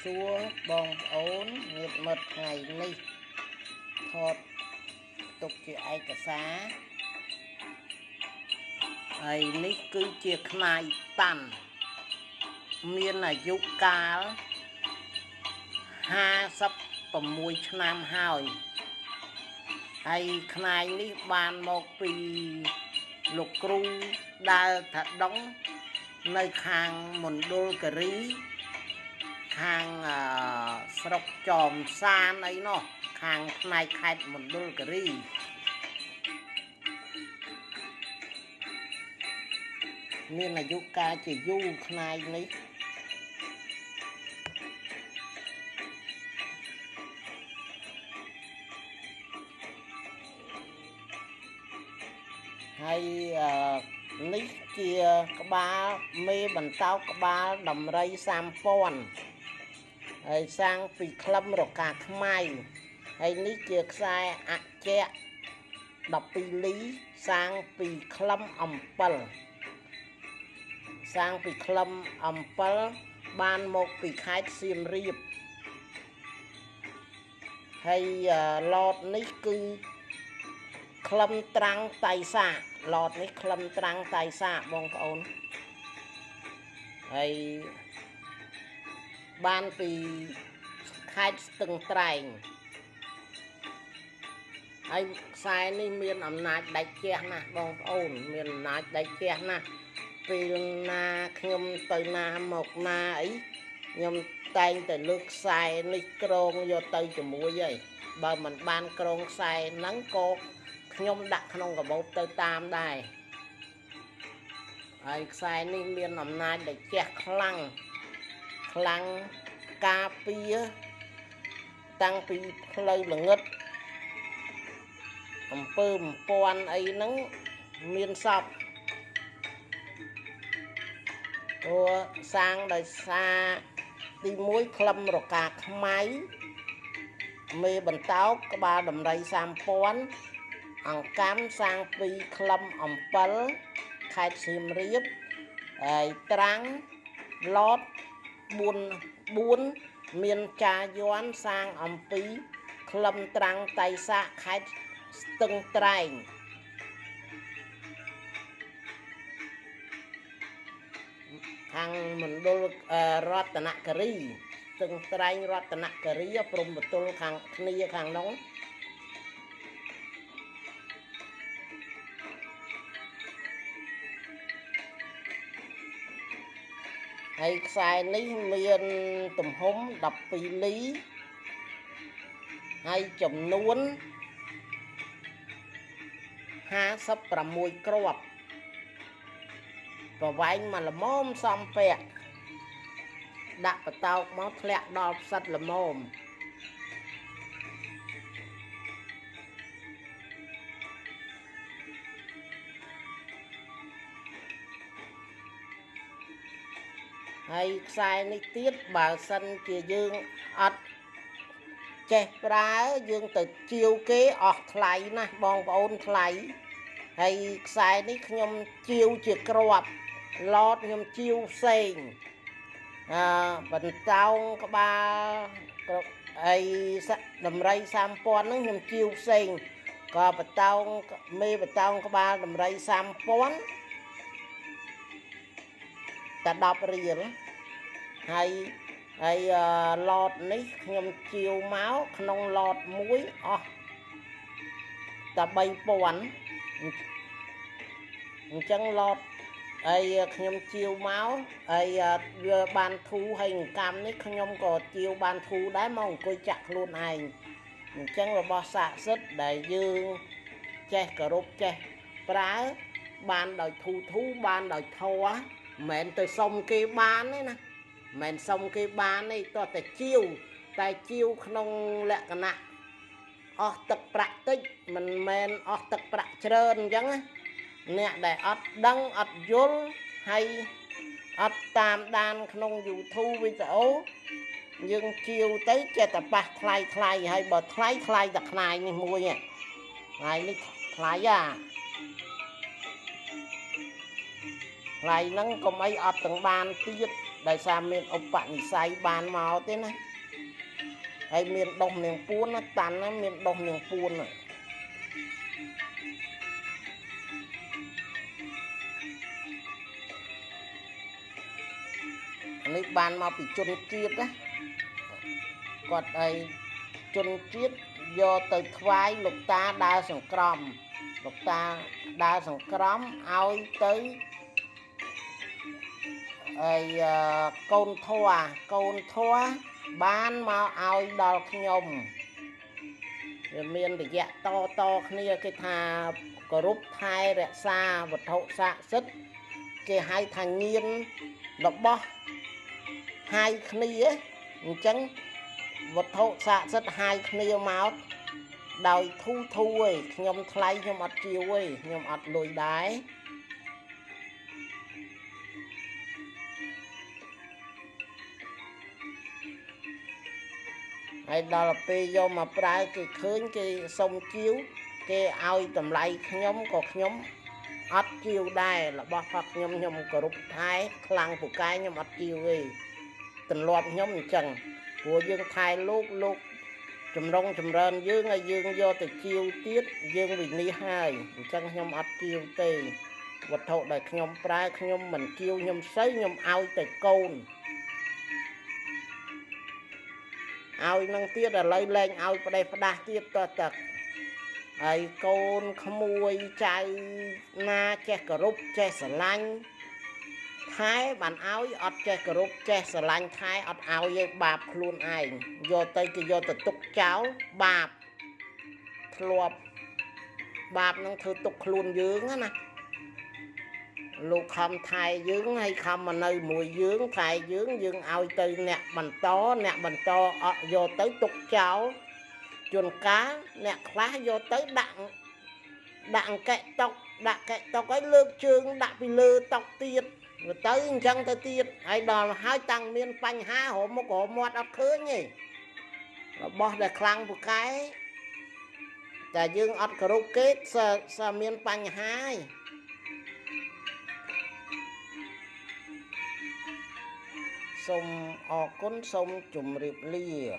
សួរបងប្អូនញាតិមិត្តថ្ងៃនេះថតទុកជាឯកសារហើយនេះគឺជាខ្នាយតាន់មានអាយុកាល56ឆ្នាំហើយហើយខ្នាយនេះបានមកពីលោកគ្រូដើរថាដងនៅខាងមណ្ឌលគិរីខាងស្រុកចោមសានអីនោះខាងផ្នែកខេត្តមណ្ឌលគិរីមានអាយុកាលជាយូរខ្នាយនេះហើយនេះជាក្បាលមេបន្តោងក្បាលដំរី30,000ហើយសាងពីក្លឹមរកាខ្មៅហើយនេះជាខ្សែអជៈ12លីសាងពីក្លឹមអំពិលសាងពីក្លឹមអំពិលបានមកពីខេត្តសៀមរាបហើយឡតនេះគឺក្លឹមត្រាំងតៃសាឡតនេះក្លឹមត្រាំងតៃសាបងប្អូនហើយបានពីខេត្តស្ទឹងត្រែងហើយខ្សែនេះមានអំណាចដាច់ជះណាស់បងប្អូនមានអំណាចដាច់ជះណាស់ពេលណាខ្ញុំទៅណាមកណាអីខ្ញុំតែងតែលើកខ្សែនេះក្រងយកទៅជាមួយហើយបើមិនបានក្រងខ្សែហ្នឹងក៏ខ្ញុំដាក់ក្នុងកាបូបទៅតាមដែរហើយខ្សែនេះមានអំណាចដែលជះខ្លាំងការពារតាំងពីផ្លូវល្ងឹតអំពើមពាន់អីហ្នឹងមានសពព្រោះសាងដោយសារទី1ក្លឹមរកាខ្មៅមេបន្តោងក្បាលដំរី30,000អង្កាំសាងពីក្លឹមអំពិលខេត្តសៀមរាបហើយត្រាំងឡត4មានចាយ័នសាងអំពីក្លឹមត្រាំងតៃសាខេត្តស្ទឹងត្រែងខាងមណ្ឌលរតនគិរីស្ទឹងត្រែងរតនគិរីព្រំបន្ទល់ខាងគ្នាខាងនោះហើយខ្សែនេះមានទំហំ12លីហើយចំនួន56គ្រាប់ប្រវែងមកល្មមសំពាក់ដាក់បតោកមកធ្លាក់ដល់ផ្សិតល្មមហើយខ្សែនេះទៀតបើសិនជាយើងអត់ចេះប្រើយើងទៅជាវគេអស់ថ្លៃណាស់បងប្អូនថ្លៃហើយខ្សែនេះខ្ញុំជាវជាគ្រាប់ឡតខ្ញុំជាវផ្សេងបន្តោងក្បាលហើយដំរី30,000ហ្នឹងខ្ញុំជាវផ្សេងក៏បន្តោងមេបន្តោងក្បាលដំរី30,000តែ10រៀលហើយឡតនេះខ្ញុំជាវមកក្នុងឡតមួយអស់តែ3,000អញ្ចឹងឡតហើយខ្ញុំជាវមកហើយវាបានធូរហើយកម្មនេះខ្ញុំក៏ជាវបានធូរដែរមកអង្គុយចាក់ខ្លួនឯងអញ្ចឹងរបស់ស័ក្តិសិទ្ធិដែលយើងចេះគោរពចេះប្រើបានដោយធូរបានដោយធម៌មិនមែនទៅសុំគេបានទេណាមិនមែនសុំគេបានទេតោះតែជាវតែជាវក្នុងលក្ខណៈអស់ទឹកប្រាក់តិចមិនមែនអស់ទឹកប្រាក់ច្រើនអញ្ចឹងណាអ្នកដែលអត់ដឹងអត់យល់ហើយអត់តាមដានក្នុង YouTube វីដេអូយើងជាវទៅចេះតែប៉ះថ្លៃហើយបើថ្លៃតែខ្នាយនេះមួយថ្ងៃនេះថ្លៃថ្លៃហ្នឹងកុំអីអត់ទាំងបានទៀត đại sa miền ông bạn say bàn màu thế này hay miền đông miền puôn nó tàn nó miền đông miền puôn này anh ấy bàn màu bị chôn chiết á còn đây chôn chiết do từ thoái lục ta đa sòng crom lục ta đa sòng crom ao tới côn thoa bán mau ao đo nhom rồi miền thì dạ to kia cái thà có rút hai rẽ xa vật hậu xạ sức cái hai thằng nhiên đọc bó hai kia chẳng vật hậu xạ sức hai kia máu đòi thu ấy nhom thay nhom ọt chiều ấy nhom ọt lùi đáy hay đó là bây giờ mà trái cái khơi cái sông chiếu cái ao tầm lại nhóm có nhóm ắt chiều đây là bác phát nhóm có rút thái khăn của cái nhóm ắt chiều ấy tình loạt nhóm chẳng của dương thái lúc chùm rong chùm rên dương hay dương do từ chiều tiết dương vì ni hai chẳng nhóm ắt chiều tê vật thụ đại nhóm trái nhóm mình chiều nhóm sấy nhóm ao từ côn ao năng tiết là lấy lên ao vào đây đa tiết to tật ai con khmui chai na che cà rúp che sả lanh thái bàn áo ọt che cà rúp che sả lanh thái ọt áo với bạp luôn ai do tới cái do từ tục cháo bạp thluộc bạp năng thư tục luôn dướng á nè lục không thay dướng hay không mà nơi mùi dướng thay dướng ao từ nè bàn to vô tới tục cháu chuồn cá nè khá vô tới đặng kẹ tóc ấy lược chương đặng bị lơ tóc tiết rồi tới chân tới tiết hay đò hai tăng miên panh há hổ một cổ một ấp khứa nhỉ bỏ để khăn một cái ta dương ọt cà rô kết sa miên panh hai sông o cún sông chùm riệp lia